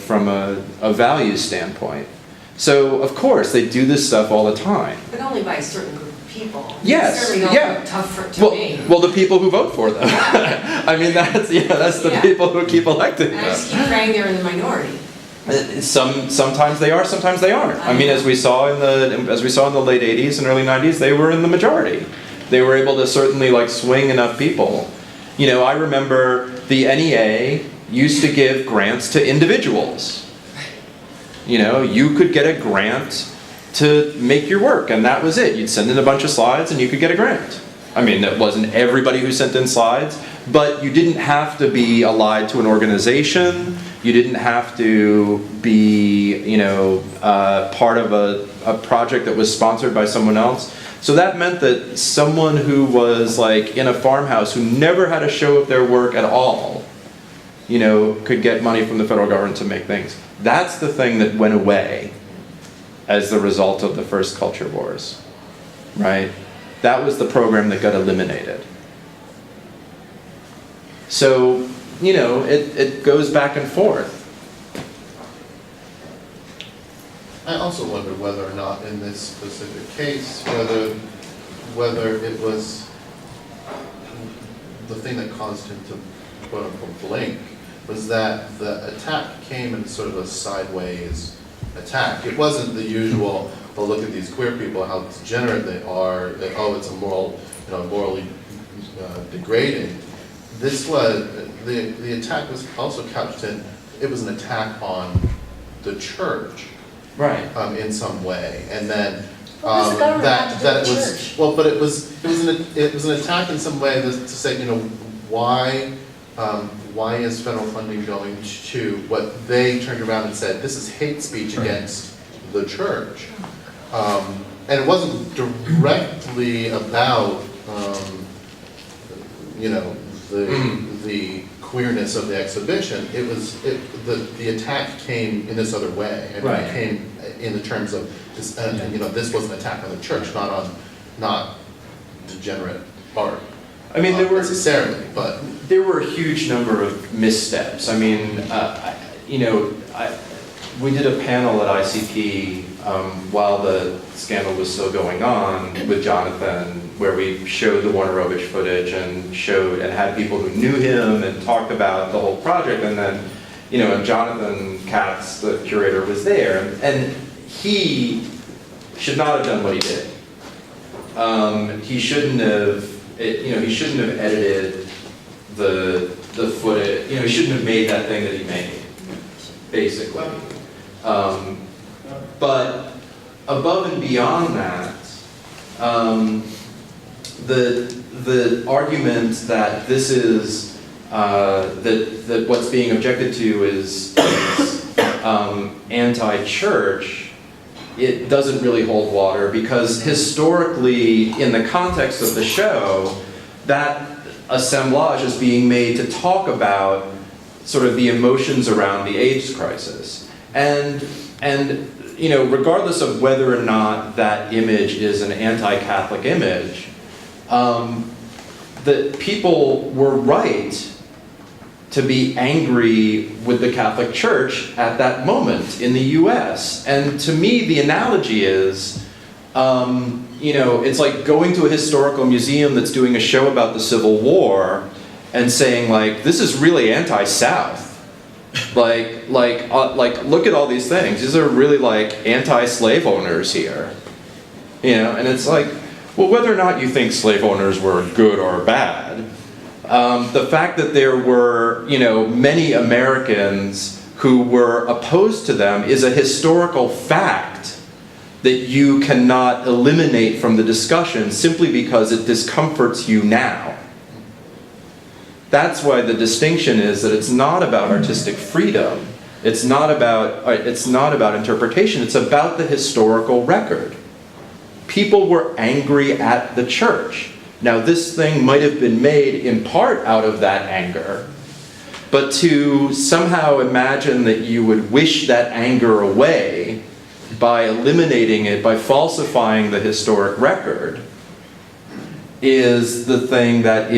Speaker 4: values standpoint. So, of course, they do this stuff all the time.
Speaker 5: But only by a certain group of people.
Speaker 4: Yes,
Speaker 5: Certainly not
Speaker 4: yeah.
Speaker 5: tough to me.
Speaker 4: Well, the people who vote for them. I mean, that's the people who keep electing
Speaker 5: And I
Speaker 4: them.
Speaker 5: just keep praying they're in the minority.
Speaker 4: Sometimes they are, sometimes they aren't. I mean, as we saw in the late 80s and early 90s, they were in the majority. They were able to certainly like swing enough people. I remember the NEA used to give grants to individuals. You could get a grant to make your work, and that was it. You'd send in a bunch of slides and you could get a grant. I mean, that wasn't everybody who sent in slides, but you didn't have to be allied to an organization. You didn't have to be, part of a project that was sponsored by someone else. So that meant that someone who was like in a farmhouse who never had to show up their work at all, could get money from the federal government to make things. That's the thing that went away as the result of the first culture wars, right? That was the program that got eliminated. So, it goes back and forth.
Speaker 2: I also wonder whether or not in this specific case, whether it was the thing that caused him to quote unquote blink, was that the attack came in sort of a sideways attack. It wasn't the usual, oh, look at these queer people, how degenerate they are, it's a morally degrading. This was, the attack was also couched in, it was an attack on the church.
Speaker 4: Right.
Speaker 2: In some way, and then
Speaker 5: What does the government have to do
Speaker 2: that
Speaker 5: with
Speaker 2: it was
Speaker 5: church?
Speaker 2: well, but it was an attack in some way to say, why is federal funding going to what they turned around and said this is hate speech against the church, and it wasn't directly about the queerness of the exhibition. It was the attack came in this other way, and
Speaker 4: Right.
Speaker 2: it came in the terms of this. This was an attack on the church, not degenerate art.
Speaker 4: I mean,
Speaker 2: necessarily, but
Speaker 4: there were a huge number of missteps. I mean, we did a panel at ICP while the scandal was still going on with Jonathan, where we showed the Warner Ovitch footage and had people who knew him and talked about the whole project. And then, Jonathan Katz, the curator, was there, and he should not have done what he did. He shouldn't have. He shouldn't have edited the footage. He shouldn't have made that thing that he made, basically. But above and beyond that, the argument that this is that what's being objected to is anti-church, it doesn't really hold water, because historically, in the context of the show, that assemblage is being made to talk about sort of the emotions around the AIDS crisis. And regardless of whether or not that image is an anti-Catholic image, that people were right to be angry with the Catholic Church at that moment in the US. And to me, the analogy is, it's like going to a historical museum that's doing a show about the Civil War and saying, like, this is really anti-South. Like, look at all these things. These are really, like, anti-slave owners here. And it's like, well, whether or not you think slave owners were good or bad, the fact that there were, many Americans who were opposed to them is a historical fact that you cannot eliminate from the discussion simply because it discomforts you now. That's why the distinction is that it's not about artistic freedom. It's not about interpretation. It's about the historical record. People were angry at the church. Now, this thing might have been made in part out of that anger, but to somehow imagine that you would wish that anger away by eliminating it, by falsifying the historic record, is the thing that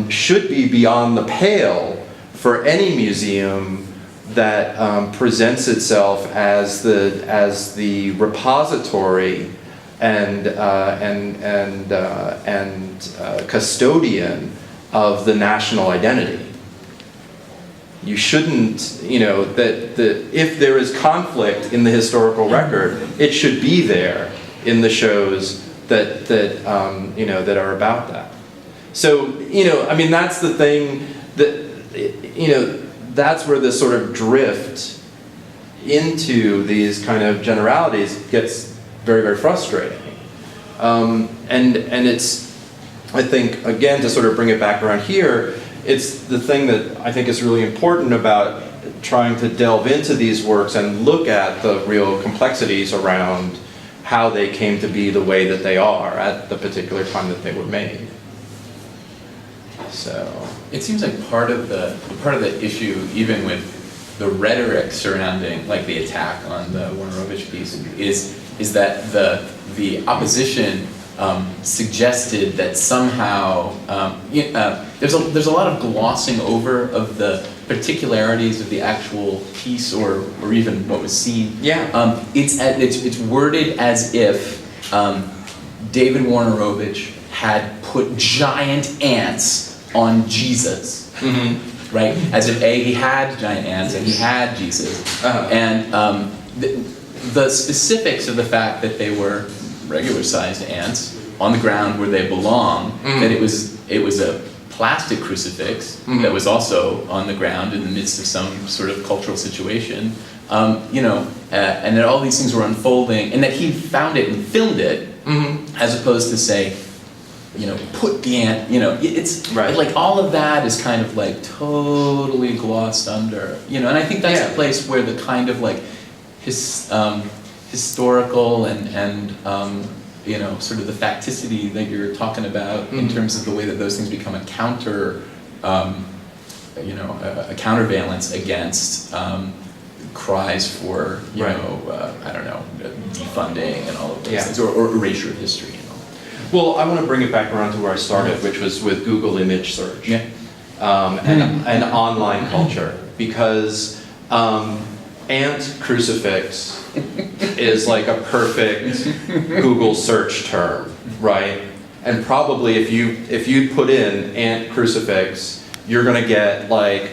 Speaker 4: should be beyond the pale for any museum that presents itself as the repository and custodian of the national identity. You shouldn't, that if there is conflict in the historical record, it should be there in the shows that are about that. So, that's the thing that, that's where this sort of drift into these kind of generalities gets very, very frustrating. And it's, I think, again, to sort of bring it back around here, it's the thing that I think is really important about trying to delve into these works and look at the real complexities around how they came to be the way that they are at the particular time that they were made. So
Speaker 1: it seems like part of the issue, even with the rhetoric surrounding, like, the attack on the Warner Ovitch piece, is that the opposition suggested that somehow there's a lot of glossing over of the particularities of the actual piece or even what was seen.
Speaker 4: Yeah.
Speaker 1: It's worded as if David Warner Ovitch had put giant ants on Jesus, right? As if he had giant ants and he had Jesus, and the specifics of the fact that they were regular-sized ants on the ground where they belong, that it was a plastic crucifix that was also on the ground in the midst of some sort of cultural situation, and that all these things were unfolding, and that he found it and filmed it, as opposed to say, put the ant, it's
Speaker 4: right.
Speaker 1: Like all of that is kind of like totally glossed under, and I think that's a place where the kind of like historical and sort of the facticity that you're talking about in terms of the way that those things become a counter, a countervalence against cries for, defunding and all of those things, or erasure of history and all.
Speaker 4: Well, I want to bring it back around to where I started, which was with Google image search.
Speaker 1: Yeah.
Speaker 4: And online culture, because ant crucifix is like a perfect Google search term, right? And probably if you put in ant crucifix, you're going to get like,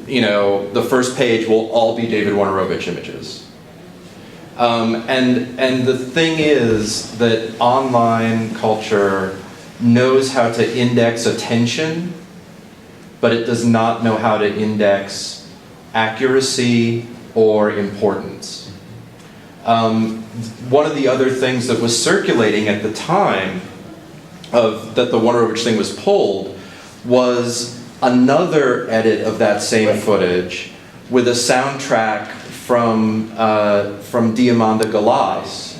Speaker 4: you know, the first page will all be David Warner Ovitch images. And the thing is that online culture knows how to index attention, but it does not know how to index accuracy or importance. One of the other things that was circulating at the time that the Warner Ovitch thing was pulled was another edit of that same footage with a soundtrack from Diamanda Galas,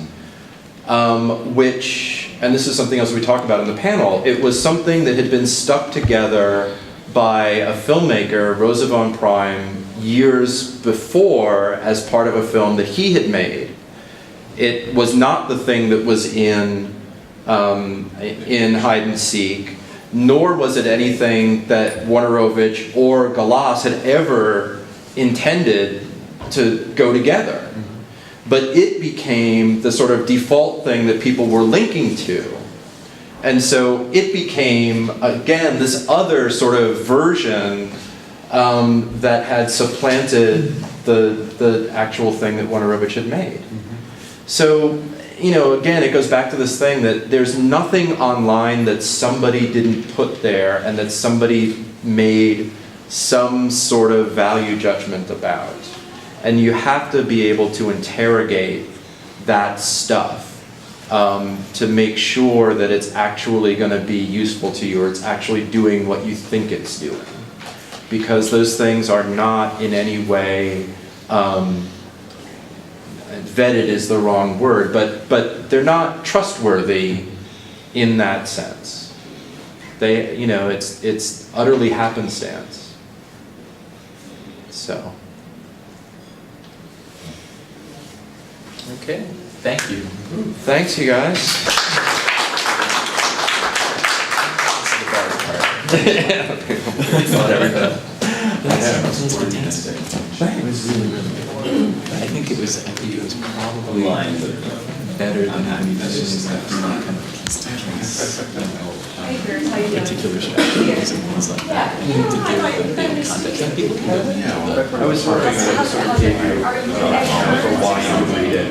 Speaker 4: which, and this is something else we talked about in the panel, it was something that had been stuck together by a filmmaker, Rosa von Prime, years before as part of a film that he had made. It was not the thing that was in Hide and Seek, nor was it anything that Warner Ovitch or Galas had ever intended to go together. But it became the sort of default thing that people were linking to. And so it became, again, this other sort of version that had supplanted the actual thing that Warner Ovitch had made. So, you know, again, it goes back to this thing that there's nothing online that somebody didn't put there and that somebody made some sort of value judgment about. And you have to be able to interrogate that stuff to make sure that it's actually going to be useful to you, or it's actually doing what you think it's doing. Because those things are not in any way, vetted is the wrong word, but they're not trustworthy in that sense. They, you know, it's utterly happenstance. So.
Speaker 1: Okay, thank you.
Speaker 4: Thanks, you guys.
Speaker 1: I think it was probably better than having this kind of particular strategies and things like that. To give the context that people can go into.
Speaker 4: I was hoping that it sort of gave you for why you read it.